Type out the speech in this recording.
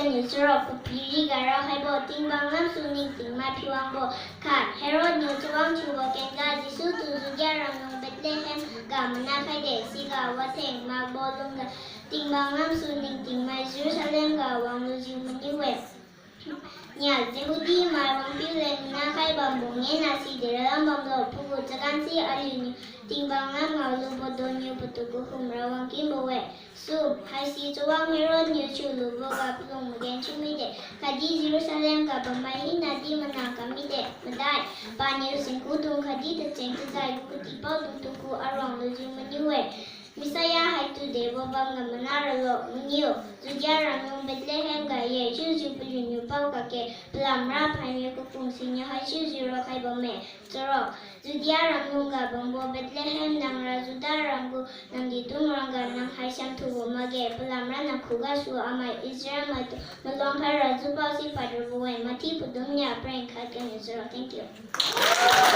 กันอยู่สรบกับพีรีการเราให้บอกติงบางน้ำสูนิ่งติงมาพิวังบอกขาดเฮโรดนิวจะว่างชูบอกแกงกาจิสูตูสุยารังนงเบตเลเฮมกามันนาไคเดซิกาวัเทงมาบอลงกันติงบางน้ำสูนิ่งติงมาเยรูซาเล็มกาวังลูจิมันนิเวศเนี่ยเจฮูดีมาวังพิเลนนาไคบัมบงเงนาซีเดรลัมบัมโลพูกุจักันซีอาลีนิติงบางน้ำมาลูบดอนิวปตุกุคุมระวังกิมบเวสูบไฮซีจะว่างเฮโรดนิวชูลูบกับลงมาเกนชูมิเดคดีเยรูซาเล็มกับบัมไมฮินาดีมันนากามิเดมาได้ปานิรุสิงคูดุงคดีตะเจงจะใจกุกติปาดุงตุกุอารองลูจิมันนิเวมิสยาให้ตุเดบบังกับมันนาระโลมุนิวจุดยารังนงเบตเลเฮมกับเยชูจูปยุนิวเป้ากับเกปลามราพายมีกุปุงสิญญาให้ชูจูรอใครบ่แม่จรอจุดยารังนงกับบังบัวเบตเลเฮมนางราจุดารังกุนางดิตุงรังกับนางให้ชัมทุบมาเกปลามรานักขุกาสูอามัยอิสราเอลมาตุมาลองให้ราจุเป้าสิปัดระบวยมาที่ปุดุงยาเปร่งขัดกันอยู่จรอ thank you